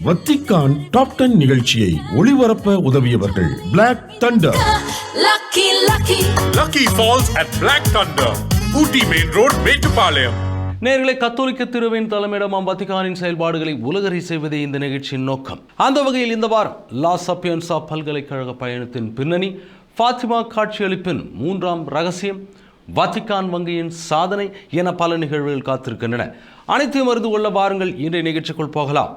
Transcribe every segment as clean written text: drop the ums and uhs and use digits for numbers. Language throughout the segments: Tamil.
வத்திக்கான் டாப் 10 நிகழ்ச்சியை ஒளிபரப்ப உதவியவர்கள் black thunder, Lucky Falls at Black Thunder, Ooty Main Road, Mettupalayam. நேர்களை கத்தோலிக்க திருவின் தலைமையிடமாம் வத்திக்கானின் செயல்பாடுகளை உலகறி செய்வதே இந்த நிகழ்ச்சியின் நோக்கம். அந்த வகையில் இந்த வாரம் லா சப்பியன்சா பல்கலைக்கழக பயணத்தின் பின்னணி, ஃபாத்திமா காட்சியளிப்பின் 3ஆம் ரகசியம், வத்திக்கான் வங்கியின் சாதனை என பல நிகழ்வுகள் காத்திருக்கின்றன. அனைத்தையும் அறிந்து கொள்ள வாருங்கள், இன்றைய நிகழ்ச்சிக்குள் போகலாம்.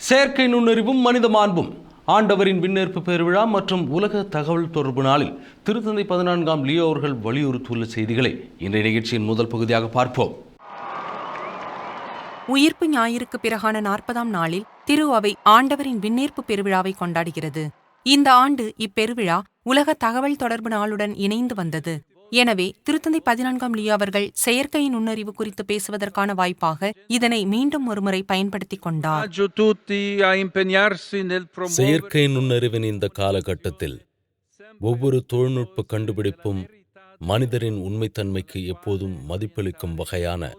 செயற்கை நுண்ணறிவும் மனித மாண்பும், ஆண்டவரின் விண்ணேற்பு பெருவிழா மற்றும் உலக தகவல் தொடர்பு நாளில் திருத்தந்தை 14ஆம் லியோ அவர்கள் வலியுறுத்தியுள்ள செய்திகளை இன்றைய நிகழ்ச்சியின் முதல் பகுதியாக பார்ப்போம். உயிர்ப்பு ஞாயிற்கு பிறகான 40ஆம் நாளில் திரு அவை ஆண்டவரின் விண்ணேற்பு பெருவிழாவை கொண்டாடுகிறது. இந்த ஆண்டு இப்பெருவிழா உலக தகவல் தொடர்பு நாளுடன் இணைந்து வந்தது. எனவே திருத்தந்தை 14ஆம் லியோ அவர்கள் செயற்கை நுண்ணறிவு குறித்து பேசுவதற்கான வாய்ப்பாக இதனை மீண்டும் ஒருமுறை பயன்படுத்திக் கொண்டார். செயற்கை நுண்ணறிவின் இந்த காலகட்டத்தில் ஒவ்வொரு தொழில்நுட்ப கண்டுபிடிப்பும் மனிதரின் உண்மைத்தன்மைக்கு எப்போதும் மதிப்பளிக்கும் வகையான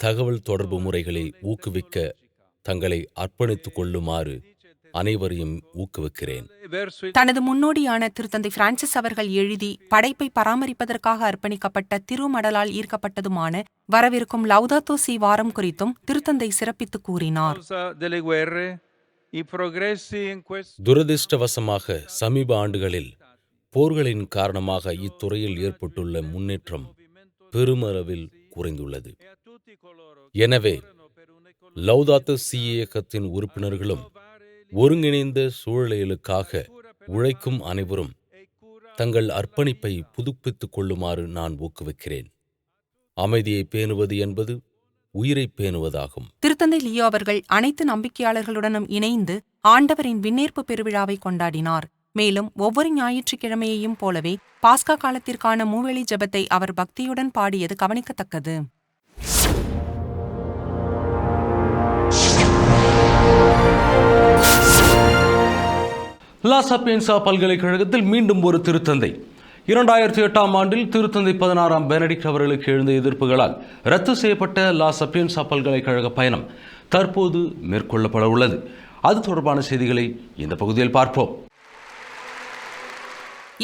தகவல் தொடர்பு முறைகளை ஊக்குவிக்க தங்களை அர்ப்பணித்துக் கொள்ளுமாறு அனைவரையும் ஊக்குவிக்கிறேன். தனது முன்னோடியான திருத்தந்தை பிரான்சிஸ் அவர்கள் எழுதி படைப்பை பராமரிப்பதற்காக அர்ப்பணிக்கப்பட்ட திருமடலால் ஈர்க்கப்பட்டதுமான வரவிருக்கும் லௌதாத்தோ சி வாரம் குறித்தும் திருத்தந்தை சிறப்பித்து கூறினார். துரதிர்ஷ்டவசமாக சமீப ஆண்டுகளில் போர்களின் காரணமாக இத்துறையில் ஏற்பட்டுள்ள முன்னேற்றம் பெருமளவில் குறைந்துள்ளது. எனவே லௌதாத்தோ சி இயக்கத்தின் உறுப்பினர்களும் ஒருங்கிணைந்த சூழலுக்காக உழைக்கும் அனைவரும் தங்கள் அர்ப்பணிப்பை புதுப்பித்துக் கொள்ளுமாறு நான் ஊக்குவிக்கிறேன். அமைதியை பேணுவது என்பது உயிரை பேணுவதாகும். திருத்தந்தை லியோ அவர்கள் அனைத்து நம்பிக்கையாளர்களுடனும் இணைந்து ஆண்டவரின் விண்ணேற்பு பெருவிழாவை கொண்டாடினார். மேலும் ஒவ்வொரு ஞாயிற்றுக்கிழமையையும் போலவே பாஸ்கா காலத்திற்கான மூவேளை ஜெபத்தை அவர் பக்தியுடன் பாடியது கவனிக்கத்தக்கது. லா சப்பியன்சா பல்கலைக்கழகத்தில் மீண்டும் ஒரு திருத்தந்தை. 2008ஆம் ஆண்டில் திருத்தந்தை 16ஆம் பெனடிக்ட் அவர்களுக்கு எழுந்த எதிர்ப்புகளால் ரத்து செய்யப்பட்ட லா சப்பியன்சா பல்கலைக்கழக பயணம் தற்போது மேற்கொள்ளப்பட உள்ளது. அது தொடர்பான செய்திகளை இந்த பகுதியில் பார்ப்போம்.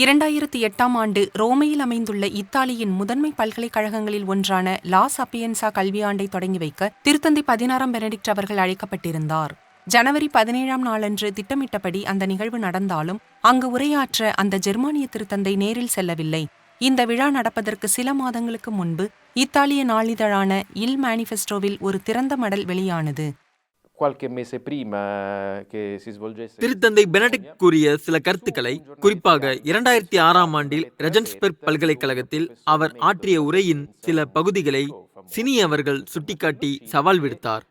2008ஆம் ஆண்டு ரோமையில் அமைந்துள்ள இத்தாலியின் முதன்மை பல்கலைக்கழகங்களில் ஒன்றான லா சப்பியன்சா கல்வியாண்டை தொடங்கி வைக்க திருத்தந்தை 16ஆம் பெனடிக்ட் அவர்கள் அழைக்கப்பட்டிருந்தார். ஜனவரி 17ஆம் நாளன்று திட்டமிட்டபடி அந்த நிகழ்வு நடந்தாலும் அங்கு உரையாற்ற அந்த ஜெர்மானிய திருத்தந்தை நேரில் செல்லவில்லை. இந்த விழா நடப்பதற்கு சில மாதங்களுக்கு முன்பு இத்தாலிய நாளிதழான இல் மேனிஃபெஸ்டோவில் ஒரு திறந்த மடல் வெளியானது. திருத்தந்தை பெனடிக்ட் கூறிய சில கருத்துக்களை, குறிப்பாக 2006ஆம் ஆண்டில் ரெஜன்ஸ்பெர்க் பல்கலைக்கழகத்தில் அவர் ஆற்றிய உரையின் சில பகுதிகளை சினி அவர்கள் சுட்டிக்காட்டி சவால் விடுத்தார்.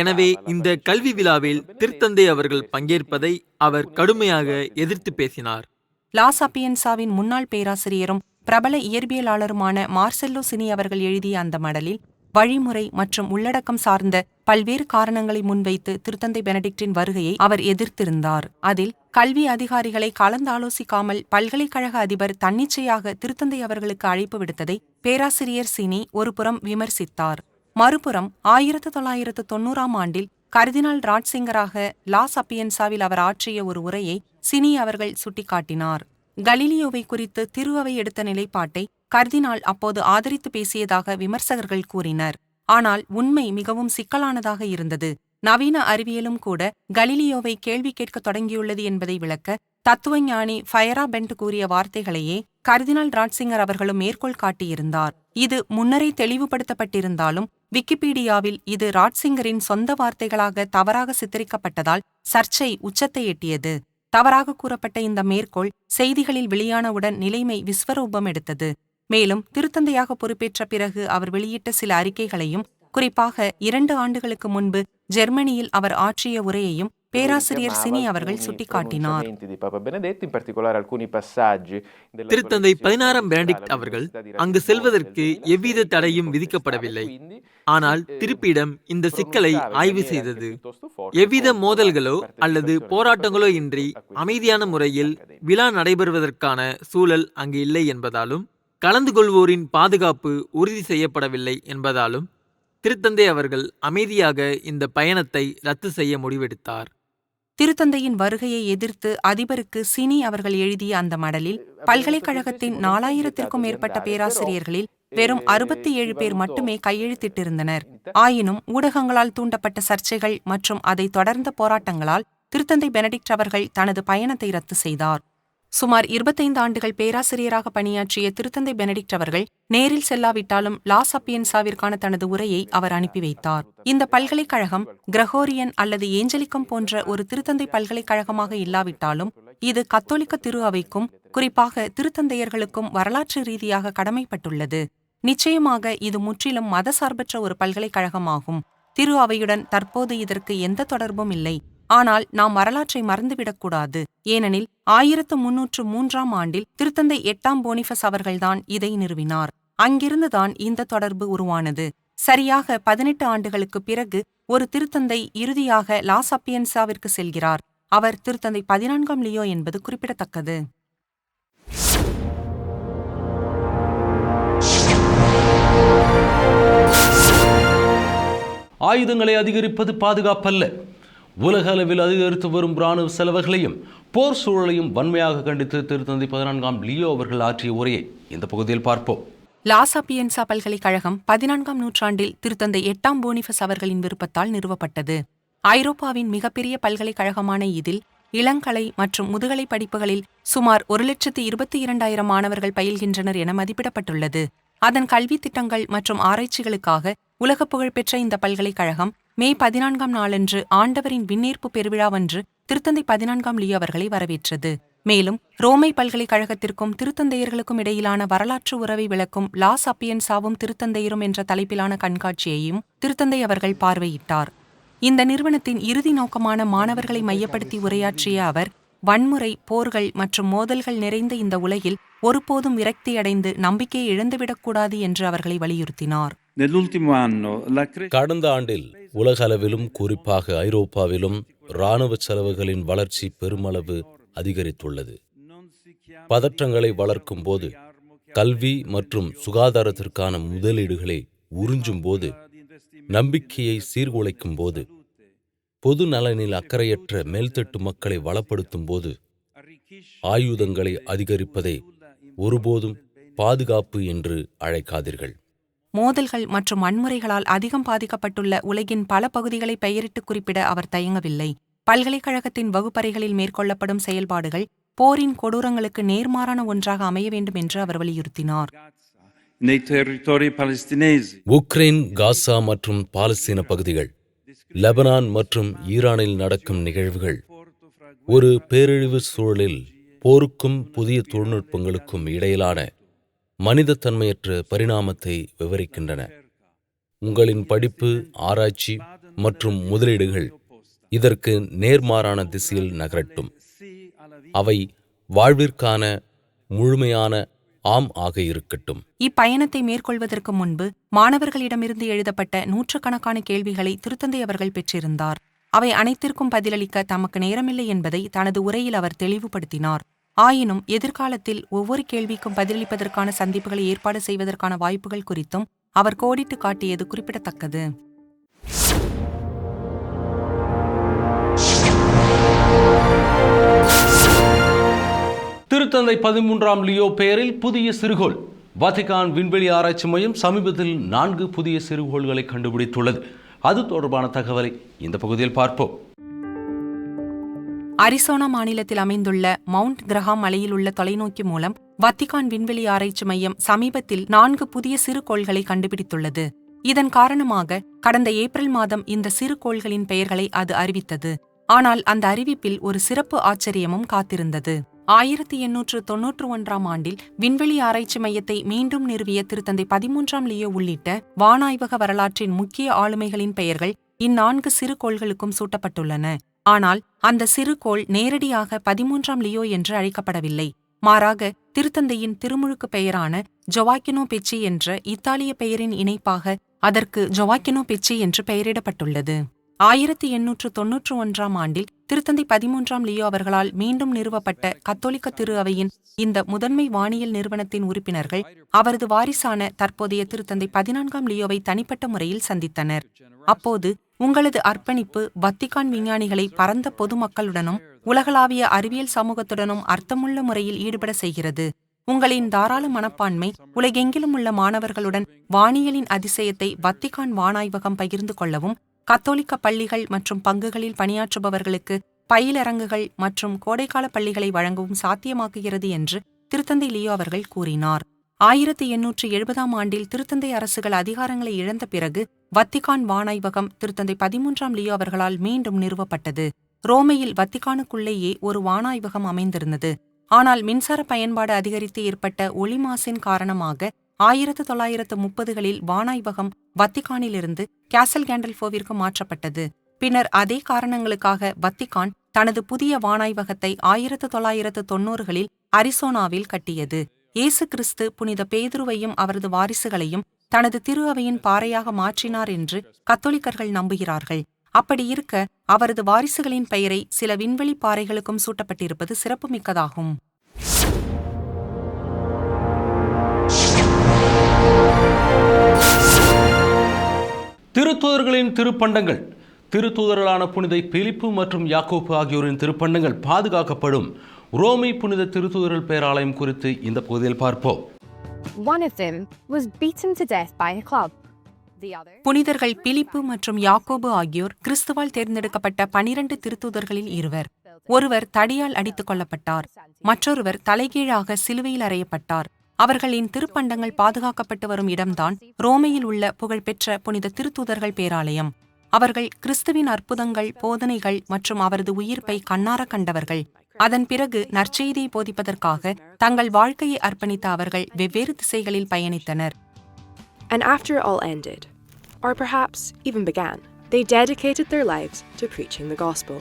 எனவே இந்த கல்வி விழாவில் திருத்தந்தை அவர்கள் பங்கேற்பதை அவர் கடுமையாக எதிர்த்து பேசினார். லா சப்பியன்சாவின் முன்னாள் பேராசிரியரும் பிரபல இயற்பியலாளருமான மார்செல்லோ சினி அவர்கள் எழுதிய அந்த மடலில் வழிமுறை மற்றும் உள்ளடக்கம் சார்ந்த பல்வேறு காரணங்களை முன்வைத்து திருத்தந்தை பெனடிக்டின் வருகையை அவர் எதிர்த்திருந்தார். அதில் கல்வி அதிகாரிகளை கலந்தாலோசிக்காமல் பல்கலைக்கழக அதிபர் தன்னிச்சையாக திருத்தந்தை அவர்களுக்கு அழைப்பு விடுத்ததை பேராசிரியர் சினி ஒருபுறம் விமர்சித்தார். மறுபுறம் 1990ஆம் ஆண்டில் கர்தினால் ராட்சிங்கராக லா சப்பியன்சாவில் அவர் ஆற்றிய ஒரு உரையை சினி அவர்கள் சுட்டிக்காட்டினார். கலீலியோவை குறித்து திரு அவை எடுத்த நிலைப்பாட்டை கர்தினால் அப்போது ஆதரித்து பேசியதாக விமர்சகர்கள் கூறினர். ஆனால் உண்மை மிகவும் சிக்கலானதாக இருந்தது. நவீன அறிவியலும் கூட கலீலியோவை கேள்வி கேட்க தொடங்கியுள்ளது என்பதை விளக்க தத்துவஞானி ஃபயரா பென்ட் கூறிய வார்த்தைகளையே கர்தினால் ராட்சிங்கர் அவர்களும் மேற்கோள் காட்டியிருந்தார். இது முன்னரே தெளிவுபடுத்தப்பட்டிருந்தாலும் விக்கிபீடியாவில் இது ராட்சிங்கரின் சொந்த வார்த்தைகளாக தவறாக சித்தரிக்கப்பட்டதால் சர்ச்சை உச்சத்தை எட்டியது. தவறாக கூறப்பட்ட இந்த மேற்கோள் செய்திகளில் வெளியானவுடன் நிலைமை விஸ்வரூபம் எடுத்தது. மேலும் திருத்தந்தையாக பொறுப்பேற்ற பிறகு அவர் வெளியிட்ட சில அறிக்கைகளையும், குறிப்பாக 2 ஆண்டுகளுக்கு முன்பு ஜெர்மனியில் அவர் ஆற்றிய உரையையும் பேராசிரியர் சினி அவர்கள் சுட்டிக்காட்டினார். திருத்தந்தை 16ஆம் பெனடிக்ட் அவர்கள் அங்கு செல்வதற்கு எவ்வித தடையும் விதிக்கப்படவில்லை. ஆனால் திருப்பிடம் இந்த சிக்கலை ஆய்வு செய்தது. எவ்வித மோதல்களோ அல்லது போராட்டங்களோ இன்றி அமைதியான முறையில் விழா நடைபெறுவதற்கான சூழல் அங்கு இல்லை என்பதாலும் கலந்து கொள்வோரின் பாதுகாப்பு உறுதி செய்யப்படவில்லை என்பதாலும் திருத்தந்தை அவர்கள் அமைதியாக இந்த பயணத்தை ரத்து செய்ய முடிவெடுத்தார். திருத்தந்தையின் வருகையை எதிர்த்து அதிபருக்கு சினி அவர்கள் எழுதிய அந்த மடலில் பல்கலைக்கழகத்தின் 4000த்திற்கும் மேற்பட்ட பேராசிரியர்களில் வெறும் 67 பேர் மட்டுமே கையெழுத்திட்டிருந்தனர். ஆயினும் ஊடகங்களால் தூண்டப்பட்ட சர்ச்சைகள் மற்றும் அதை தொடர்ந்த போராட்டங்களால் திருத்தந்தை பெனடிக்ட் அவர்கள் தனது பயணத்தை ரத்து செய்தார். சுமார் 25 ஆண்டுகள் பேராசிரியராக பணியாற்றிய திருத்தந்தை பெனடிக்ட் அவர்கள் நேரில் செல்லாவிட்டாலும் லா சப்பியன்சாவிற்கான தனது உரையை அவர் அனுப்பி வைத்தார். இந்த பல்கலைக்கழகம் கிரகோரியன் அல்லது ஏஞ்சலிக்கம் போன்ற ஒரு திருத்தந்தை பல்கலைக்கழகமாக இல்லாவிட்டாலும் இது கத்தோலிக்க திரு அவைக்கும் குறிப்பாக திருத்தந்தையர்களுக்கும் வரலாற்று ரீதியாக கடமைப்பட்டுள்ளது. நிச்சயமாக இது முற்றிலும் மதசார்பற்ற ஒரு பல்கலைக்கழகமாகும். திரு அவையுடன் தற்போது இதற்கு எந்த தொடர்பும் இல்லை. ஆனால் நாம் வரலாற்றை மறந்துவிடக்கூடாது. ஏனெனில் 1303ஆம் ஆண்டில் திருத்தந்தை 8ஆம் போனிஃபஸ் அவர்கள்தான் இதை நிறுவினார். அங்கிருந்துதான் இந்த தொடர்பு உருவானது. சரியாக 18 ஆண்டுகளுக்கு பிறகு ஒரு திருத்தந்தை இறுதியாக லா சப்பியன்சாவிற்கு செல்கிறார். அவர் திருத்தந்தை 14ஆம் லியோ என்பது குறிப்பிடத்தக்கது. ஆயுதங்களை அதிகரிப்பது பாதுகாப்பல்ல. உலக அளவில் அதிகரித்து வரும் இராணுவ செலவுகளையும் போர் சூழலையும் வன்மையாக கண்டித்து திருத்தந்தை 14ஆம் லியோ அவர்கள் ஆற்றிய உரையை இந்த பகுதியில் பார்ப்போம். லா சப்பியன்சா பல்கலைக்கழகம் 14ஆம் நூற்றாண்டில் திருத்தந்தை 8ஆம் போனிஃபஸ் அவர்களின் விருப்பத்தால் நிறுவப்பட்டது. ஐரோப்பாவின் மிகப்பெரிய பல்கலைக்கழகமான இதில் இளங்கலை மற்றும் முதுகலை படிப்புகளில் சுமார் 1,22,000 மாணவர்கள் பயில்கின்றனர் என மதிப்பிடப்பட்டுள்ளது. அதன் கல்வி திட்டங்கள் மற்றும் ஆராய்ச்சிகளுக்காக உலக புகழ்பெற்ற இந்த பல்கலைக்கழகம் மே 14ஆம் நாளன்று ஆண்டவரின் விண்ணேற்பு பெருவிழாவன்று திருத்தந்தை 14ஆம் லியோ அவர்களை வரவேற்றது. மேலும் ரோமை பல்கலைக்கழகத்திற்கும் திருத்தந்தையர்களுக்கும் இடையிலான வரலாற்று உறவை விளக்கும் லா சப்பியன்சாவும் திருத்தந்தையரும் என்ற தலைப்பிலான கண்காட்சியையும் திருத்தந்தை அவர்கள் பார்வையிட்டார். இந்த நிறுவனத்தின் இறுதி நோக்கமான மாணவர்களை மையப்படுத்தி உரையாற்றிய அவர், வன்முறை, போர்கள் மற்றும் மோதல்கள் நிறைந்த இந்த உலகில் ஒருபோதும் விரக்தியடைந்து நம்பிக்கையை இழந்துவிடக்கூடாது என்று அவர்களை வலியுறுத்தினார். கடந்த ஆண்டில் உலக அளவிலும் குறிப்பாக ஐரோப்பாவிலும் இராணுவ செலவுகளின் வளர்ச்சி பெருமளவு அதிகரித்துள்ளது. பதற்றங்களை வளர்க்கும் போது, கல்வி மற்றும் சுகாதாரத்திற்கான முதலீடுகளை உறிஞ்சும் போது, நம்பிக்கையை சீர்குலைக்கும் போது, பொது நலனில் அக்கறையற்ற மேல்தட்டு மக்களை வளப்படுத்தும் போது, ஆயுதங்களை அதிகரிப்பதை ஒருபோதும் பாதுகாப்பு என்று அழைக்காதீர்கள். மோதல்கள் மற்றும் வன்முறைகளால் அதிகம் பாதிக்கப்பட்டுள்ள உலகின் பல பகுதிகளை பெயரிட்டு குறிப்பிட அவர் தயங்கவில்லை. பல்கலைக்கழகத்தின் வகுப்பறைகளில் மேற்கொள்ளப்படும் செயல்பாடுகள் போரின் கொடூரங்களுக்கு நேர்மாறான ஒன்றாக அமைய வேண்டும் என்று அவர் வலியுறுத்தினார். உக்ரைன், காசா மற்றும் பாலஸ்தீன பகுதிகள், லெபனான் மற்றும் ஈரானில் நடக்கும் நிகழ்வுகள் ஒரு பேரழிவு சூழலில் போருக்கும் புதிய தொழில்நுட்பங்களுக்கும் இடையிலான மனிதத்தன்மையற்ற பரிணாமத்தை விவரிக்கின்றன. உங்களின் படிப்பு, ஆராய்ச்சி மற்றும் முதலீடுகள் இதற்கு நேர்மாறான திசையில் நகரட்டும். அவை வாழ்விற்கான முழுமையான ஆம் ஆக இருக்கட்டும். இப்பயணத்தை மேற்கொள்வதற்கு முன்பு மாணவர்களிடமிருந்து எழுதப்பட்ட நூற்றுக்கணக்கான கேள்விகளை திருத்தந்தை அவர்கள் பெற்றிருந்தார். அவை அனைத்திற்கும் பதிலளிக்க தமக்கு நேரமில்லை என்பதை தனது உரையில் அவர் தெளிவுபடுத்தினார். ஆயினும் எதிர்காலத்தில் ஒவ்வொரு கேள்விக்கும் பதிலளிப்பதற்கான சந்திப்புகளை ஏற்பாடு செய்வதற்கான வாய்ப்புகள் குறித்தும் அவர் கோடிட்டு காட்டியது குறிப்பிடத்தக்கது. திருத்தந்தை 13ஆம் லியோ பெயரில் புதிய சிறுகோள். வத்திக்கான் விண்வெளி ஆராய்ச்சி மையம் சமீபத்தில் 4 புதிய சிறுகோள்களை கண்டுபிடித்துள்ளது. அது தொடர்பான தகவலை இந்த பகுதியில் பார்ப்போம். அரிசோனா மாநிலத்தில் அமைந்துள்ள மவுண்ட் கிரஹாம் மலையில் உள்ள தொலைநோக்கி மூலம் வத்திக்கான் விண்வெளி ஆராய்ச்சி மையம் சமீபத்தில் 4 புதிய சிறுகோள்களை கண்டுபிடித்துள்ளது. இதன் காரணமாக கடந்த ஏப்ரல் மாதம் இந்த சிறுகோள்களின் பெயர்களை அது அறிவித்தது. ஆனால் அந்த அறிவிப்பில் ஒரு சிறப்பு ஆச்சரியமும் காத்திருந்தது. 1891ஆம் ஆண்டில் விண்வெளி ஆராய்ச்சி மையத்தை மீண்டும் நிறுவிய திருத்தந்தை 13ஆம் லியோ உள்ளிட்ட வானாய்வக வரலாற்றின் முக்கிய ஆளுமைகளின் பெயர்கள் இந்நான்கு சிறுகோள்களுக்கும் சூட்டப்பட்டுள்ளன. ஆனால் அந்த சிறு கோள் நேரடியாக 13ஆம் லியோ என்று அழைக்கப்படவில்லை. மாறாக திருத்தந்தையின் திருமுழுக்கு பெயரான ஜொவாக்கினோ பெச்சி என்ற இத்தாலிய பெயரின் இணைப்பாக அதற்கு ஜொவாக்கினோ பெச்சி என்று பெயரிடப்பட்டுள்ளது. 1891ஆம் ஆண்டில் திருத்தந்தை 13ஆம் லியோ அவர்களால் மீண்டும் நிறுவப்பட்ட கத்தோலிக்க திரு அவையின் இந்த முதன்மை வானியல் நிறுவனத்தின் உறுப்பினர்கள் அவரது வாரிசான தற்போதைய திருத்தந்தை 14ஆம் லியோவை தனிப்பட்ட முறையில் சந்தித்தனர். அப்போது உங்களது அர்ப்பணிப்பு வத்திக்கான் விஞ்ஞானிகளை பரந்த பொதுமக்களுடனும் உலகளாவிய அறிவியல் சமூகத்துடனும் அர்த்தமுள்ள முறையில் ஈடுபட செய்கிறது. உங்களின் தாராள மனப்பான்மை உலகெங்கிலும் உள்ள மாணவர்களுடன் வானியலின் அதிசயத்தை வத்திக்கான் வானாய்வகம் பகிர்ந்து கொள்ளவும், கத்தோலிக்க பள்ளிகள் மற்றும் பங்குகளில் பணியாற்றுபவர்களுக்கு பயிலரங்குகள் மற்றும் கோடைக்கால பள்ளிகளை வழங்கவும் சாத்தியமாக்குகிறது என்று திருத்தந்தை லியோ அவர்கள் கூறினார். 1870ஆம் ஆண்டில் திருத்தந்தை அரசுகள் அதிகாரங்களை இழந்த பிறகு வத்திக்கான் வானாய்வகம் திருத்தந்தை 13ஆம் லியோ அவர்களால் மீண்டும் நிறுவப்பட்டது. ரோமையில் வத்திக்கானுக்குள்ளேயே ஒரு வானாய்வகம் அமைந்திருந்தது. ஆனால் மின்சார பயன்பாடு அதிகரித்து ஏற்பட்ட ஒளி மாசின் காரணமாக 1930களில் வானாய்வகம் வத்திக்கானிலிருந்து கேசல் கேண்டல்ஃபோவிற்கு மாற்றப்பட்டது. பின்னர் அதே காரணங்களுக்காக வத்திக்கான் தனது புதிய வானாய்வகத்தை 1990களில் அரிசோனாவில் கட்டியது. இயேசு கிறிஸ்து புனித பேதுருவையும் அவரது வாரிசுகளையும் தனது திரு அவையின் பாறையாக மாற்றினார் என்று கத்தோலிக்கர்கள் நம்புகிறார்கள். அப்படி இருக்க அவரது வாரிசுகளின் பெயரை சில விண்வெளி பாறைகளுக்கும் சூட்டப்பட்டிருப்பது சிறப்புமிக்கதாகும். திருத்தூதர்களின் திருப்பண்டங்கள். திருத்தூதர்களான புனித பிலிப்பு மற்றும் யாக்கோபு ஆகியோரின் திருப்பண்டங்கள் பாதுகாக்கப்படும் ரோமை புனித திருத்தூதர்கள் பேராலயம் குறித்து இந்த பகுதியில் பார்ப்போம். One of them was beaten to death by a club. புனிதர்கள் பிலிப்பு மற்றும் யாக்கோபு ஆகியோர் கிறிஸ்துவால் தேர்ந்தெடுக்கப்பட்ட 12 திருத்தூதர்களில் இருவர். ஒருவர் தடியால் அடித்துக் கொல்லப்பட்டார், மற்றொருவர் தலைகீழாக சிலுவையில் அறையப்பட்டார். அவர்களின் திருப்பண்டங்கள் பாதுகாக்கப்பட்டு வரும் இடம்தான் ரோமையில் உள்ள புகழ்பெற்ற புனித திருத்தூதர்கள் பேராலயம். அவர்கள் கிறிஸ்துவின் அற்புதங்கள், போதனைகள் மற்றும் அவரது உயிர்ப்பை கண்ணார கண்டவர்கள். அதன் பிறகு நற்செய்தியை போதிப்பதற்காக தங்கள் வாழ்க்கையை அர்ப்பணித்த அவர்கள் வெவ்வேறு திசைகளில் பயணித்தனர். And after it all ended, or perhaps even began, they dedicated their lives to preaching the gospel.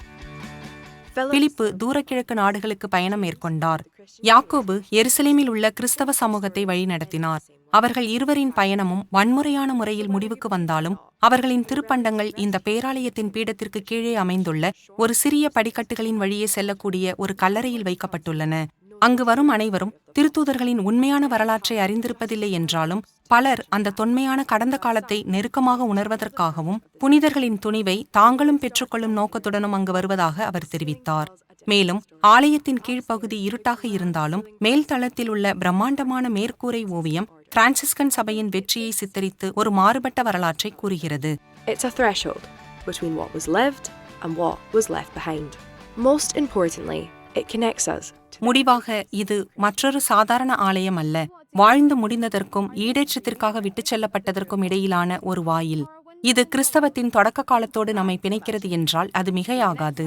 பிலிப்பு தூரக்கிழக்கு நாடுகளுக்கு பயணம் மேற்கொண்டார். யாக்கோபு எருசலேமில் உள்ள கிறிஸ்தவ சமூகத்தை வழிநடத்தினார். அவர்கள் இருவரின் பயணமும் வன்முறையான முறையில் முடிவுக்கு வந்தாலும் அவர்களின் திருப்பண்டங்கள் இந்த பேராலயத்தின் பீடத்திற்கு கீழே அமைந்துள்ள ஒரு சிறிய படிக்கட்டுகளின் வழியே செல்லக்கூடிய ஒரு கல்லறையில் வைக்கப்பட்டுள்ளன. அங்கு வரும் அனைவரும் திருத்தூதர்களின் உண்மையான வரலாற்றை அறிந்திருப்பதில்லை என்றாலும் பலர் அந்த தொன்மையான கடந்த காலத்தை நெருக்கமாக உணர்வதற்காகவும் புனிதர்களின் துணிவை தாங்களும் பெற்றுக்கொள்ளும் நோக்கத்துடனும் அங்கு வருவதாக அவர் தெரிவித்தார். மேலும் ஆலயத்தின் கீழ்ப்பகுதி இருட்டாக இருந்தாலும் மேல்தளத்தில் உள்ள பிரம்மாண்டமான மேற்கூரை ஓவியம் பிரான்சிஸ்கன் சபையின் வெற்றியை சித்தரித்து ஒரு மாறுபட்ட வரலாற்றை கூறுகிறது. It's a threshold between what was lived and what was left behind. Most importantly, it connects us. முடிவாக இது மற்றொரு சாதாரண ஆலயம் அல்ல, வாழ்ந்து முடிந்ததற்கும் ஈடேற்றத்திற்காக விட்டுச் செல்லப்பட்டதற்கும் இடையிலான ஒரு வாயில். இது கிறிஸ்தவத்தின் தொடக்க காலத்தோடு நம்மை பிணைக்கிறது என்றால் அது மிகையாகாது.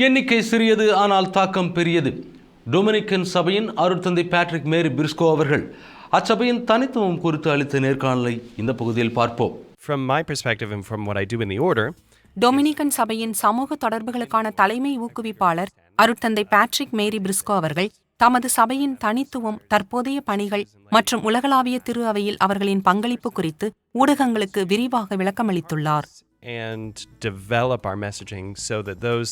எண்ணிக்கை சிறியது ஆனால் தாக்கம் பெரியது. டொமினிக்கன் சபையின் அருட்தந்தை பேட்ரிக் மேரி பிரிஸ்கோ அவர்கள் அச்சபையின் தனித்துவம் குறித்து அளித்த நேர்காணலை இந்த பகுதியில் பார்ப்போம். From my perspective and from what I do in the order, Dominican சபையின் சமூக தொடர்புகளுக்கான தலைமை ஊக்குவிப்பாளர் அருட்தந்தை பேட்ரிக் மேரி பிரிஸ்கோ அவர்கள் தமது சபையின் தனித்துவம், தற்போதைய பணிகள் மற்றும் உலகளாவிய திரு அவையில் அவர்களின் பங்களிப்பு குறித்து ஊடகங்களுக்கு விரிவாக விளக்கமளித்துள்ளார். and develop our messaging so that those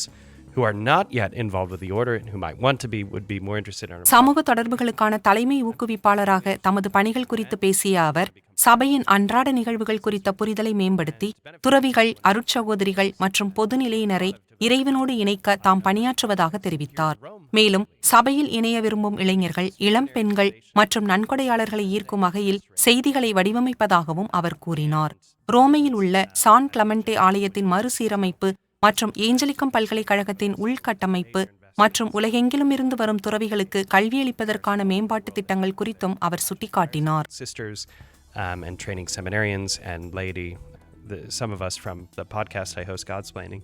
who are not yet involved with the order and who might want to be would be more interested in. சமூக தொடர்புகளுக்கான தலைமை ஊக்குவிப்பாளராக தமது பணிகள் குறித்து பேசிய அவர் சபையின் அன்றாட நிகழ்வுகள் குறித்த புரிதலை மேம்படுத்தி துறவிகள், அருட்சகோதரிகள் மற்றும் பொதுநிலையினரை இறைவனோடு இணைக்க தாம் பணியாற்றுவதாக தெரிவித்தார். மேலும் சபையில் இணைய விரும்பும் இளைஞர்கள், இளம் பெண்கள் மற்றும் நன்கொடையாளர்களை ஈர்க்கும் வகையில் செய்திகளை வடிவமைப்பதாகவும் அவர் கூறினார். ரோமையில் உள்ள சான் கிளமெண்டே ஆலயத்தின் மறுசீரமைப்பு மற்றும் ஏஞ்சலிக்கம் பல்கலைக்கழகத்தின் உள்கட்டமைப்பு மற்றும் உலகெங்கிலும் இருந்து வரும் துறவிகளுக்கு கல்வியளிப்பதற்கான மேம்பாட்டு திட்டங்கள் குறித்தும் அவர் சுட்டிக்காட்டினார். Sisters and training seminarians and laity, some of us from the podcast I host, Godsplaining,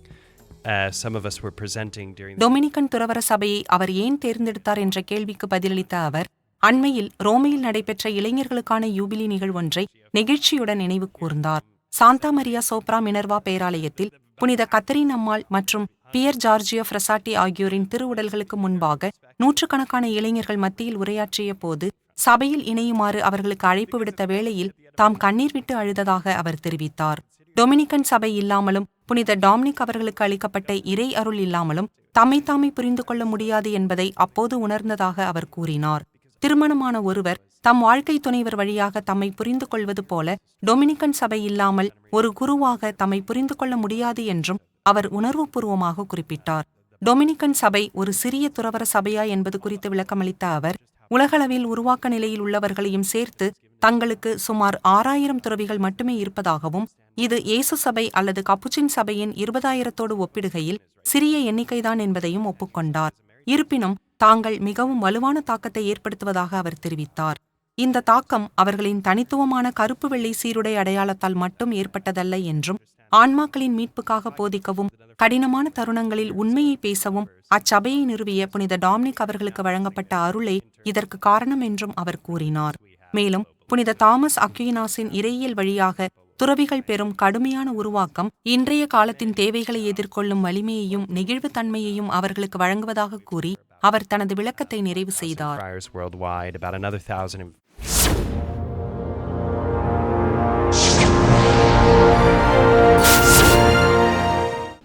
some of us were presenting during Dominican துறவர சபையை அவர் ஏன் தேர்ந்தெடுத்தார் என்ற கேள்விக்கு பதிலளித்த அவர் அண்மையில் ரோமையில் நடைபெற்ற இளைஞர்களுக்கான யூபிலி நிகழ்வொன்றை நெகிழ்ச்சியுடன் நினைவு கூர்ந்தார். சாந்தா மரியா சோப்ரா மினர்வா பேராலயத்தில் புனித கத்தரின் அம்மாள் மற்றும் பியர் ஜார்ஜியோ ஃப்ரெசாட்டி ஆகியோரின் திருவுடல்களுக்கு முன்பாக நூற்றுக்கணக்கான இளைஞர்கள் மத்தியில் உரையாற்றிய போது சபையில் இணையுமாறு அவர்களுக்கு அழைப்பு விடுத்த வேளையில் தாம் கண்ணீர் விட்டு அழுததாக அவர் தெரிவித்தார். டொமினிக்கன் சபை இல்லாமலும் புனித டாமினிக் அவர்களுக்கு அளிக்கப்பட்ட இறை அருள் இல்லாமலும் தம்மைத்தாமே புரிந்து கொள்ள முடியாது என்பதை அப்போது உணர்ந்ததாக அவர் கூறினார். திருமணமான ஒருவர் தம் வாழ்க்கை துணைவர் வழியாக தம்மை புரிந்து கொள்வது போல டொமினிக்கன் சபை இல்லாமல் ஒரு குருவாக தம்மை புரிந்து கொள்ள முடியாது என்றும் அவர் உணர்வுபூர்வமாக குறிப்பிட்டார். டொமினிக்கன் சபை ஒரு சிறிய துறவற சபையா என்பது குறித்து விளக்கமளித்த அவர், உலகளவில் உருவாக்க நிலையில் உள்ளவர்களையும் சேர்த்து தங்களுக்கு சுமார் 6000 துறவிகள் மட்டுமே இருப்பதாகவும், இது இயேசு சபை அல்லது கப்புச்சின் சபையின் 20,000தோடு ஒப்பிடுகையில் சிறிய எண்ணிக்கைதான் என்பதையும் ஒப்புக்கொண்டார். இருப்பினும் தாங்கள் மிகவும் வலுவான தாக்கத்தை ஏற்படுத்துவதாக அவர் தெரிவித்தார். இந்த தாக்கம் அவர்களின் தனித்துவமான கருப்பு வெள்ளை சீருடை அடையாளத்தால் மட்டும் ஏற்பட்டதல்ல என்றும், ஆன்மாக்களின் மீட்புக்காக போதிக்கவும் கடினமான தருணங்களில் உண்மையை பேசவும் அச்சபையை நிறுவிய புனித டாமினிக் அவர்களுக்கு வழங்கப்பட்ட அருளே இதற்கு காரணம் என்றும் அவர் கூறினார். மேலும் புனித தாமஸ் அக்வீனாஸின் இறையியல் வழியாக துறவிகள் பெறும் கடுமையான உருவாக்கம் இன்றைய காலத்தின் தேவைகளை எதிர்கொள்ளும் வலிமையையும் நெகிழ்வுத்தன்மையையும் அவர்களுக்கு வழங்குவதாக கூறி அவர் தனது விளக்கத்தை நிறைவு செய்தார்.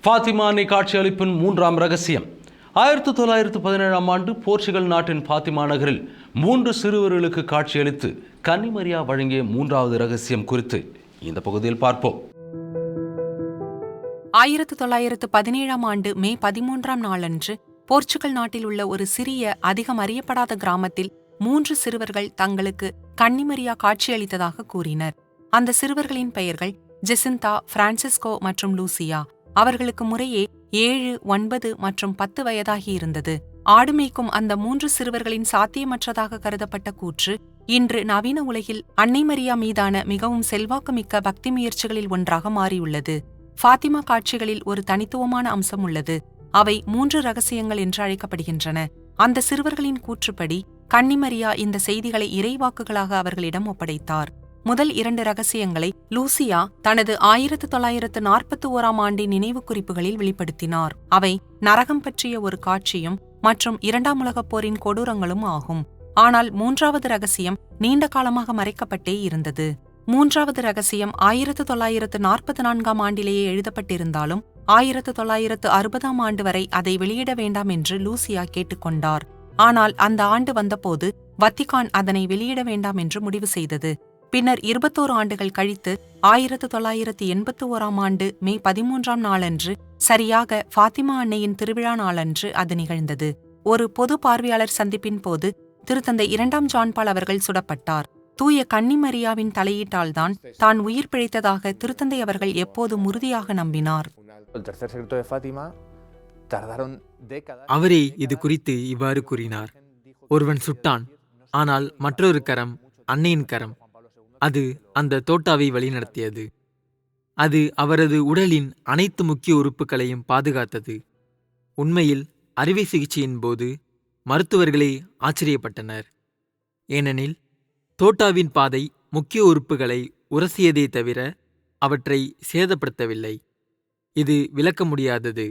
ஃபாத்திமா அன்னை காட்சியளிப்பின் 3ஆம் ரகசியம். 1917ஆம் ஆண்டு போர்ச்சுகல் நாட்டின் ஃபாத்திமா நகரில் 3 சிறுவர்களுக்கு காட்சியளித்து கன்னிமரியா வழங்கிய 3வது ரகசியம் குறித்து இந்த பகுதியில் பார்ப்போம். 1917ஆம் ஆண்டு மே 13ஆம் நாளன்று போர்ச்சுகல் நாட்டில் உள்ள ஒரு சிறிய அதிகம் அறியப்படாத கிராமத்தில் 3 சிறுவர்கள் தங்களுக்கு கன்னிமரியா காட்சியளித்ததாக கூறினர். அந்த சிறுவர்களின் பெயர்கள் ஜெசிந்தா, பிரான்சிஸ்கோ மற்றும் லூசியா. அவர்களுக்கு முறையே 7, 9 மற்றும் 10 வயதாகி இருந்தது. ஆடு மேய்க்கும் அந்த 3 சிறுவர்களின் சாத்தியமற்றதாக கருதப்பட்ட கூற்று இன்று நவீன உலகில் அன்னை மரியா மீதான மிகவும் செல்வாக்குமிக்க பக்தி முயற்சிகளில் ஒன்றாக மாறியுள்ளது. ஃபாத்திமா காட்சிகளில் ஒரு தனித்துவமான அம்சம் உள்ளது. அவை 3 ரகசியங்கள் என்று அழைக்கப்படுகின்றன. அந்த சிறுவர்களின் கூற்றுப்படி கன்னிமரியா இந்த செய்திகளை இறைவாக்குகளாக அவர்களிடம் ஒப்படைத்தார். முதல் 2 ரகசியங்களை லூசியா தனது 1941ஆம் ஆண்டின் நினைவு குறிப்புகளில் வெளிப்படுத்தினார். அவை நரகம் பற்றிய ஒரு காட்சியும் மற்றும் 2ஆம் உலகப் போரின் கொடூரங்களும் ஆகும். ஆனால் 3வது ரகசியம் நீண்ட காலமாக மறைக்கப்பட்டே இருந்தது. 3வது ரகசியம் 1944ஆம் ஆண்டிலேயே எழுதப்பட்டிருந்தாலும் 1960ஆம் ஆண்டு வரை அதை வெளியிட வேண்டாம் என்று லூசியா கேட்டுக்கொண்டார். ஆனால் அந்த ஆண்டு வந்தபோது வத்திகான் அதனை வெளியிட வேண்டாம் என்று முடிவு செய்தது. பின்னர் 21 ஆண்டுகள் கழித்து 1981ஆம் ஆண்டு மே 13ஆம் நாளன்று, சரியாக ஃபாத்திமா அன்னையின் திருவிழா நாளன்று அது நிகழ்ந்தது. ஒரு பொது பார்வையாளர் சந்திப்பின் போது திருத்தந்தை 2ஆம் ஜான் பால் அவர்கள் சுடப்பட்டார். தூய கன்னிமரியாவின் தலையீட்டால்தான் தான் உயிர் பிழைத்ததாக திருத்தந்தை அவர்கள் எப்போதும் உறுதியாக நம்பினார். அவரே இது குறித்து இவ்வாறு கூறினார்: ஒருவன் சுட்டான், ஆனால் மற்றொரு கரம், அன்னையின் கரம், அது அந்த தோட்டாவை வழிநடத்தியது. அது அவரது உடலின் அனைத்து முக்கிய உறுப்புகளையும் பாதுகாத்தது. உண்மையில் அறுவை சிகிச்சையின் போது மருத்துவர்களே ஆச்சரியப்பட்டனர். ஏனெனில் தோட்டாவின் பாதை முக்கிய உறுப்புகளை உரசியதே தவிர அவற்றை சேதப்படுத்தவில்லை. இது விளக்க முடியாதது,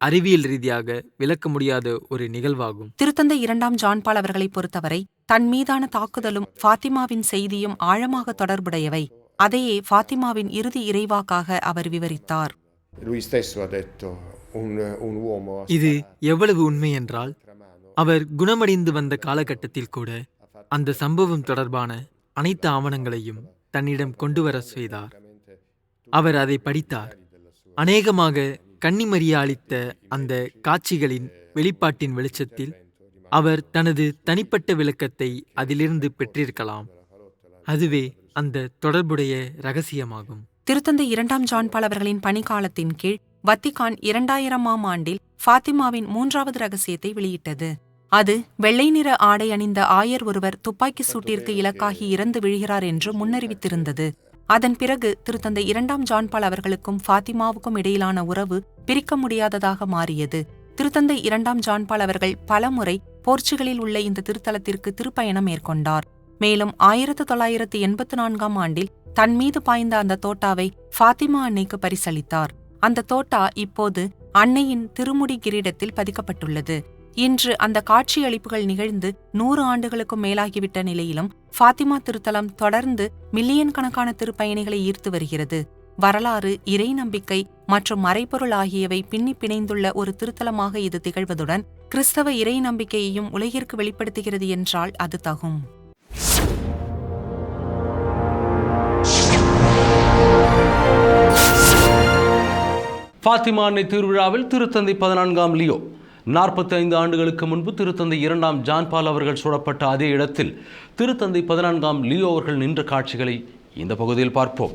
அறிவியல் ரீதியாக விளக்க முடியாத ஒரு நிகழ்வாகும். திருத்தந்தை 2ஆம் ஜான் பால் அவர்களை பொறுத்தவரை தன் மீதான தாக்குதலும் ஃபாத்திமாவின் செய்தியும் ஆழமாக தொடர்புடையவை. அதையே ஃபாத்திமாவின் இறுதி இறைவாக்காக அவர் விவரித்தார். இது எவ்வளவு உண்மை என்றால், அவர் குணமடைந்து வந்த காலகட்டத்தில் கூட அந்த சம்பவம் தொடர்பான அனைத்து ஆவணங்களையும் தன்னிடம் கொண்டு வர செய்தார். அவர் அதை படித்தார். அநேகமாக கன்னிமரியா அளித்த அந்த காட்சிகளின் வெளிப்பாட்டின் வெளிச்சத்தில் அவர் தனது தனிப்பட்ட விளக்கத்தை அதிலிருந்து பெற்றிருக்கலாம். அதுவே அந்த தொடர்புடைய ரகசியமாகும். திருத்தந்தை 2ஆம் ஜான் பால் அவர்களின் பணிக்காலத்தின் கீழ் வத்திகான் 2000ஆம் ஆண்டில் ஃபாத்திமாவின் 3வது ரகசியத்தை வெளியிட்டது. அது வெள்ளை நிற ஆடை அணிந்த ஆயர் ஒருவர் துப்பாக்கி சூட்டிற்கு இலக்காகி இறந்து விழுகிறார் என்று முன்னறிவித்திருந்தது. அதன் பிறகு திருத்தந்தை 2ஆம் ஜான் பால் அவர்களுக்கும் ஃபாத்திமாவுக்கும் இடையிலான உறவு பிரிக்க முடியாததாக மாறியது. திருத்தந்தை 2ஆம் ஜான் பால் அவர்கள் பலமுறை போர்ச்சுகலில் உள்ள இந்த திருத்தலத்திற்கு திருப்பயணம் மேற்கொண்டார். மேலும் 1984ஆம் ஆண்டில் தன் மீது பாய்ந்த அந்த தோட்டாவை ஃபாத்திமா அன்னைக்கு பரிசளித்தார். அந்த தோட்டா இப்போது அன்னையின் திருமுடி கிரீடத்தில் பதிக்கப்பட்டுள்ளது. இன்று அந்த காட்சியளிப்புகள் நிகழ்ந்து 100 ஆண்டுகளுக்கும் மேலாகிவிட்ட நிலையிலும் ஃபாத்திமா திருத்தலம் தொடர்ந்து மில்லியன் கணக்கான திருப்பயணிகளை ஈர்த்து வருகிறது. வரலாறு, இறை நம்பிக்கை மற்றும் மறைபொருள் ஆகியவை பின்னி பிணைந்துள்ள ஒரு திருத்தலமாக இது திகழ்வதுடன் கிறிஸ்தவ இறை நம்பிக்கையையும் உலகிற்கு வெளிப்படுத்துகிறது என்றால் அது தகும். ஃபாத்திமா அன்னை திருவிழாவில் திருத்தந்தை 14ஆம் லியோ 45 ஆண்டுகளுக்கு முன்பு திருத்தந்தை 2ஆம் ஜான் பால் அவர்கள் சூடப்பட்ட அதே இடத்தில் திருத்தந்தை 14ஆம் லியோ அவர்கள் நின்ற காட்சிகளை இந்த பகுதியில் பார்ப்போம்.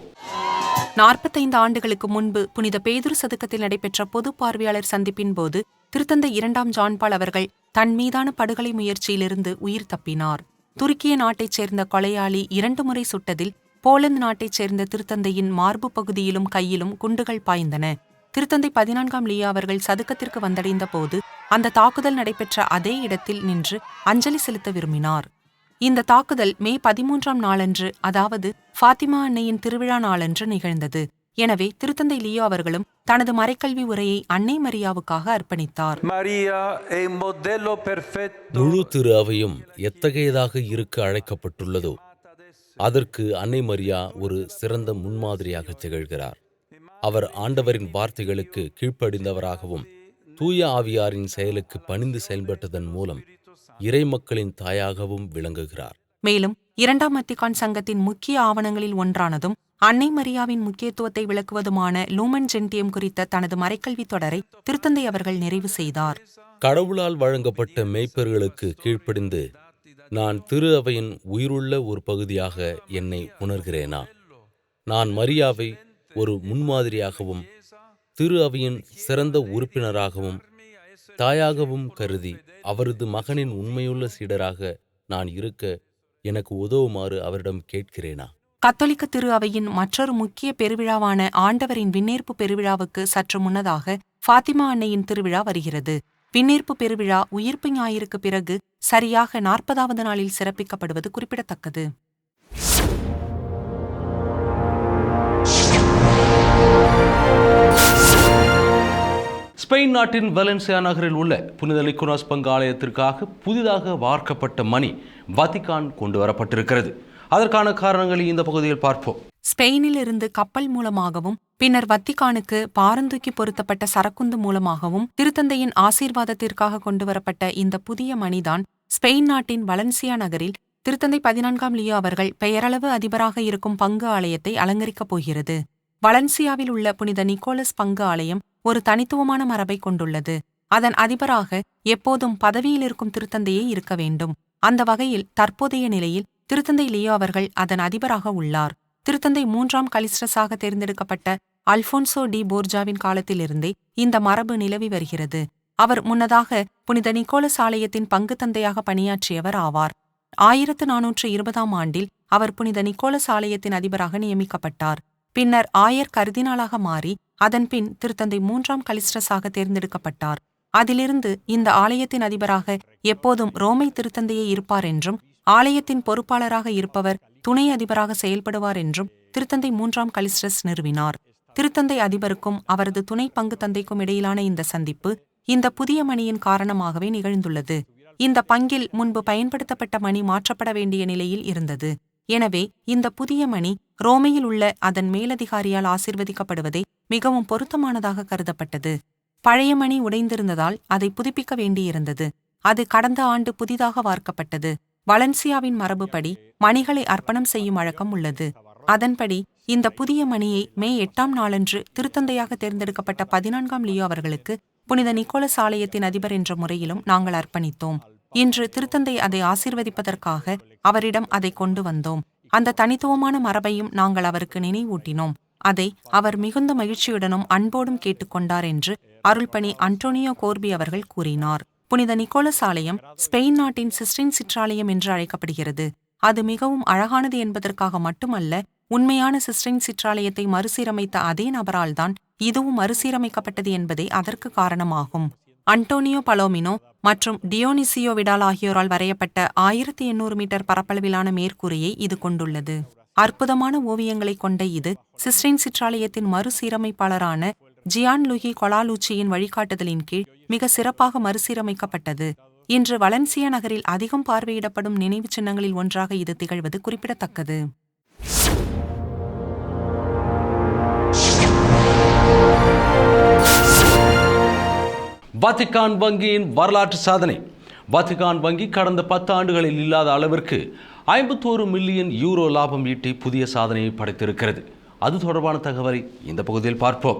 45 ஆண்டுகளுக்கு முன்பு புனித பேதுரு சதுக்கத்தில் நடைபெற்ற பொது பார்வையாளர் சந்திப்பின் போது திருத்தந்தை 2ஆம் ஜான் பால் அவர்கள் தன் மீதான படுகொலை முயற்சியிலிருந்து உயிர் தப்பினார். துருக்கிய நாட்டைச் சேர்ந்த கொலையாளி 2 முறை சுட்டதில் போலந்து நாட்டைச் சேர்ந்த திருத்தந்தையின் மார்பு பகுதியிலும் கையிலும் குண்டுகள் பாய்ந்தன. திருத்தந்தை 14ஆம் லியோ அவர்கள் சதுக்கத்திற்கு வந்தடைந்த போது அந்த தாக்குதல் நடைபெற்ற அதே இடத்தில் நின்று அஞ்சலி செலுத்த விரும்பினார். இந்த தாக்குதல் மே 13ஆம் நாளன்று, அதாவது ஃபாத்திமா அன்னையின் திருவிழா நாளன்று நிகழ்ந்தது. எனவே திருத்தந்தை லியோ அவர்களும் தனது மறைக்கல்வி உரையை அன்னை மரியாவுக்காக அர்ப்பணித்தார். முழு திரு அவையும் எத்தகையதாக இருக்க அழைக்கப்பட்டுள்ளதோ அதற்கு அன்னை மரியா ஒரு சிறந்த முன்மாதிரியாக திகழ்கிறார். அவர் ஆண்டவரின் வார்த்தைகளுக்கு கீழ்ப்படிந்தவராகவும் தூய ஆவியாரின் செயலுக்கு பணிந்து செயல்பட்டதன் மூலம் இறை மக்களின் தாயாகவும் விளங்குகிறார். மேலும் 2ஆம் வத்திக்கான் சங்கத்தின் முக்கிய ஆவணங்களில் ஒன்றானதும் அன்னை மரியாவின் முக்கியத்துவத்தை விளக்குவதுமான லூமன் ஜென்டியம் குறித்த தனது மறைக்கல்வி தொடரை திருத்தந்தை அவர்கள் நிறைவு செய்தார். கடவுளால் வழங்கப்பட்ட மெய்ப்பர்களுக்கு கீழ்ப்படிந்து நான் திரு அவையின் உயிருள்ள ஒரு பகுதியாக என்னை உணர்கிறேனா? நான் மரியாவை ஒரு முன்மாதிரியாகவும் திரு அவையின் சிறந்த உறுப்பினராகவும் தாயாகவும் கருதி அவரது மகனின் உண்மையுள்ள சீடராக நான் இருக்க எனக்கு உதவுமாறு அவரிடம் கேட்கிறேனா? கத்தோலிக்க திரு அவையின் மற்றொரு முக்கிய பெருவிழாவான ஆண்டவரின் விண்ணேற்பு பெருவிழாவுக்கு சற்று முன்னதாக ஃபாத்திமா அன்னையின் திருவிழா வருகிறது. விண்ணேற்பு பெருவிழா உயிர்ப்பு ஞாயிற்கு பிறகு சரியாக 40வது நாளில் சிறப்பிக்கப்படுவது குறிப்பிடத்தக்கது. ஸ்பெயின் நாட்டின் வலன்சியா நகரில் உள்ள புனித நிக்கோலாஸ் பங்கு ஆலயத்திற்காக புதிதாக வார்க்கப்பட்ட மணி வத்திக்கான் கொண்டு வரப்பட்டிருக்கிறது. அதற்கான காரணங்களை இந்த பகுதியில் பார்ப்போம். ஸ்பெயினில் இருந்து கப்பல் மூலமாகவும் பின்னர் வத்திக்கானுக்கு பாரந்தூக்கி பொருத்தப்பட்ட சரக்குந்து மூலமாகவும் திருத்தந்தையின் ஆசீர்வாதத்திற்காக கொண்டுவரப்பட்ட இந்த புதிய மணிதான் ஸ்பெயின் நாட்டின் வலன்சியா நகரில் திருத்தந்தை 14ஆம் லியோ அவர்கள் பெயரளவு அதிபராக இருக்கும் பங்கு ஆலயத்தை அலங்கரிக்கப் போகிறது. வலன்சியாவில் உள்ள புனித நிக்கோலஸ் பங்கு ஆலயம் ஒரு தனித்துவமான மரபை கொண்டுள்ளது. அதன் அதிபராக எப்போதும் பதவியில் இருக்கும் திருத்தந்தையே இருக்க வேண்டும். அந்த வகையில் தற்போதைய நிலையில் திருத்தந்தை லியோ அவர்கள் அதன் அதிபராக உள்ளார். திருத்தந்தை 3ஆம் கலிஸ்டஸாக தேர்ந்தெடுக்கப்பட்ட அல்போன்சோ டி போர்ஜாவின் காலத்திலிருந்தே இந்த மரபு நிலவி வருகிறது. அவர் முன்னதாக புனித நிக்கோலஸ் ஆலயத்தின் பங்கு தந்தையாக பணியாற்றியவர் ஆவார். 1420ஆம் ஆண்டில் அவர் புனித நிக்கோலஸ் ஆலயத்தின் அதிபராக நியமிக்கப்பட்டார். பின்னர் ஆயர் கர்தினாலாக மாறி அதன்பின் திருத்தந்தை 3ஆம் கலிஸ்டஸாக தேர்ந்தெடுக்கப்பட்டார். அதிலிருந்து இந்த ஆலயத்தின் அதிபராக எப்போதும் ரோமை திருத்தந்தையே இருப்பார் என்றும் ஆலயத்தின் பொறுப்பாளராக இருப்பவர் துணை அதிபராக செயல்படுவார் என்றும் திருத்தந்தை 3ஆம் கலிஸ்டஸ் நிறுவினார். திருத்தந்தை அதிபருக்கும் அவரது துணை பங்கு தந்தைக்கும் இடையிலான இந்த சந்திப்பு இந்த புதிய மணியின் காரணமாகவே நிகழ்ந்துள்ளது. இந்த பங்கில் முன்பு பயன்படுத்தப்பட்ட மணி மாற்றப்பட வேண்டிய நிலையில் இருந்தது. எனவே இந்த புதிய மணி ரோமையில் உள்ள அதன் மேலதிகாரியால் ஆசீர்வதிக்கப்படுவதே மிகவும் பொருத்தமானதாக கருதப்பட்டது. பழைய மணி உடைந்திருந்ததால் அதை புதுப்பிக்க வேண்டியிருந்தது. அது கடந்த ஆண்டு புதிதாக வார்க்கப்பட்டது. வலன்சியாவின் மரபுப்படி மணிகளை அர்ப்பணம் செய்யும் வழக்கம் உள்ளது. அதன்படி இந்த புதிய மணியை மே 8ஆம் நாளன்று திருத்தந்தையாக தேர்ந்தெடுக்கப்பட்ட 14ஆம் லியோ அவர்களுக்கு புனித நிக்கோலஸ் ஆலயத்தின் அதிபர் என்ற முறையிலும் நாங்கள் அர்ப்பணித்தோம். இன்று திருத்தந்தை அதை ஆசீர்வதிப்பதற்காக அவரிடம் அதை கொண்டு வந்தோம். அந்த தனித்துவமான மரபையும் நாங்கள் அவருக்கு நினைவூட்டினோம். அதை அவர் மிகுந்த மகிழ்ச்சியுடனும் அன்போடும் கேட்டுக்கொண்டார் என்று அருள்பணி அன்டோனியோ கோர்பி அவர்கள் கூறினார். புனித நிக்கோலஸ் ஆலயம் ஸ்பெயின் நாட்டின் சிஸ்டின் சிற்றாலயம் என்று அழைக்கப்படுகிறது. அது மிகவும் அழகானது என்பதற்காக மட்டுமல்ல, உண்மையான சிஸ்டின் சிற்றாலயத்தை மறுசீரமைத்த அதே நபரால்தான் இதுவும் மறுசீரமைக்கப்பட்டது என்பதே அதற்கு காரணமாகும். அன்டோனியோ பலோமினோ மற்றும் டியோனிசியோ விடால் ஆகியோரால் வரையப்பட்ட 1800 மீட்டர் பரப்பளவிலான மேற்கூரையை இது கொண்டுள்ளது. அற்புதமான ஓவியங்களை கொண்ட இது சிஸ்டைன் சிற்றாலயத்தின் மறுசீரமைப்பாளரான ஜியான் லூயி கொலாலூச்சியின் வழிகாட்டுதலின் கீழ் மிக சிறப்பாக மறுசீரமைக்கப்பட்டது. இன்று வலன்சியா நகரில் அதிகம் பார்வையிடப்படும் நினைவுச் சின்னங்களில் ஒன்றாக இது திகழ்வது குறிப்பிடத்தக்கது. வத்திக்கான் வங்கியின் வரலாற்று சாதனை. வத்திக்கான் வங்கி கடந்த 10 ஆண்டுகளில் இல்லாத அளவிற்கு 51 மில்லியன் யூரோ லாபம் ஈட்டி புதிய சாதனையை படைத்திருக்கிறது. அது தொடர்பான தகவலை இந்த பகுதியில் பார்ப்போம்.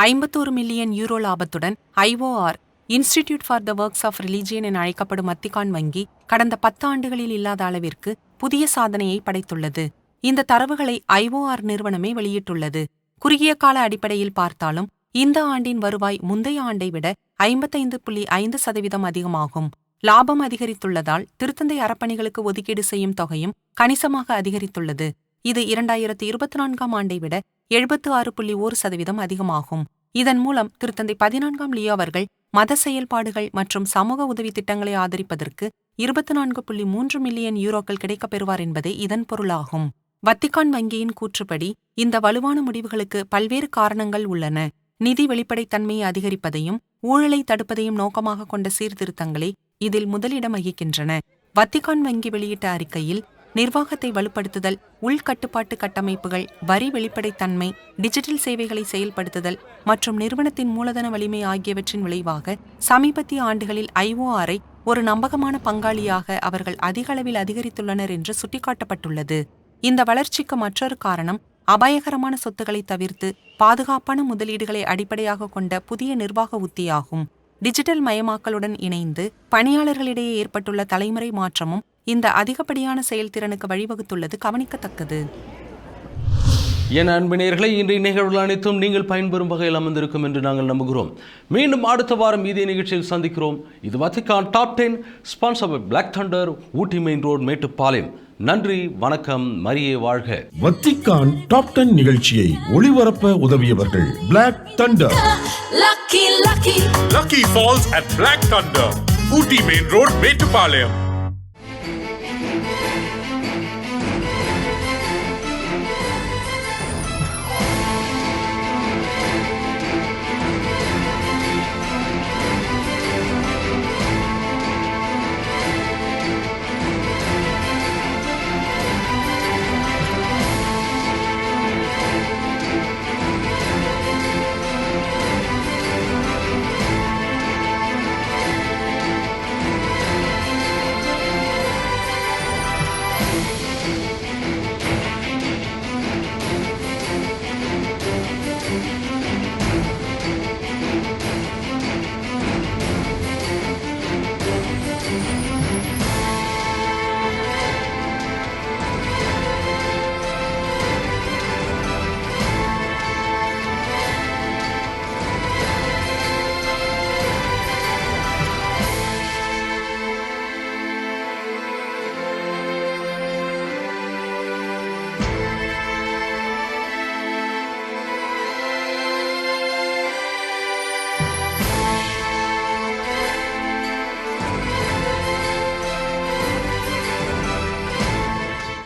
51 மில்லியன் யூரோ லாபத்துடன் IOR institute for the works of religion என அழைக்கப்படும் வத்திக்கான் வங்கி கடந்த 10 ஆண்டுகளில் இல்லாத அளவிற்கு புதிய சாதனையை படைத்துள்ளது. இந்த தரவுகளை IOR நிறுவனமே வெளியிட்டுள்ளது. குறுகிய கால அடிப்படையில் பார்த்தாலும் இந்த ஆண்டின் வருவாய் முந்தைய ஆண்டை விட 55.5% அதிகமாகும். லாபம் அதிகரித்துள்ளதால் திருத்தந்தை அறப்பணிகளுக்கு ஒதுக்கீடு செய்யும் தொகையும் கணிசமாக அதிகரித்துள்ளது. இது 2024ஆம் ஆண்டை விட 76.1% அதிகமாகும். இதன் மூலம் திருத்தந்தை 14ஆம் லியோ அவர்கள் மத செயல்பாடுகள் மற்றும் சமூக உதவி திட்டங்களை ஆதரிப்பதற்கு 24.3 மில்லியன் யூரோக்கள் கிடைக்கப் பெறுவார் என்பதே இதன் பொருளாகும். வத்திக்கான் வங்கியின் கூற்றுப்படி இந்த வலுவான முடிவுகளுக்கு பல்வேறு காரணங்கள் உள்ளன. நிதி வெளிப்படைத்தன்மையை அதிகரிப்பதையும் ஊழலை தடுப்பதையும் நோக்கமாக கொண்ட சீர்திருத்தங்களே இதில் முதலிடம் வகிக்கின்றன. வத்திக்கான் வங்கி வெளியிட்ட அறிக்கையில் நிர்வாகத்தை வலுப்படுத்துதல், உள்கட்டுப்பாட்டு கட்டமைப்புகள், வரி வெளிப்படைத்தன்மை, டிஜிட்டல் சேவைகளை செயல்படுத்துதல் மற்றும் நிறுவனத்தின் மூலதன வலிமை ஆகியவற்றின் விளைவாக சமீபத்திய ஆண்டுகளில் IOR-ஐ ஒரு நம்பகமான பங்காளியாக அவர்கள் அதிக அளவில் அதிகரித்துள்ளனர் என்று சுட்டிக்காட்டப்பட்டுள்ளது. இந்த வளர்ச்சிக்கு மற்றொரு காரணம் அபாயகரமான சொத்துக்களை தவிர்த்து பாதுகாப்பான முதலீடுகளை அடிப்படையாக கொண்ட புதிய நிர்வாக உத்தியாகும். டிஜிட்டல் மயமாக்கலுடன் இணைந்து பணியாளர்களிடையே ஏற்பட்டுள்ள தலைமுறை மாற்றமும் இந்த அதிகப்படியான செயல்திறனுக்கு வழிவகுத்துள்ளது கவனிக்கத்தக்கது. என் அன்பினர்களை இன்றைய நிகழ்வுகள் அனைத்தும் நீங்கள் பயன்பெறும் வகையில் அமர்ந்திருக்கும் என்று நாங்கள் நம்புகிறோம். மீண்டும் அடுத்த வாரம் இதே நிகழ்ச்சியில் சந்திக்கிறோம். இது Vatican top 10 sponsor by black thunder, Ooty main road, Mettupalayam. நன்றி, வணக்கம், மரியே வாழ்க. வத்திக்கான் டாப் 10 நிகழ்ச்சியை ஒளிபரப்ப உதவியவர்கள் black thunder. Lucky Falls at Black Thunder, Ooty Main Road, Metupalayam.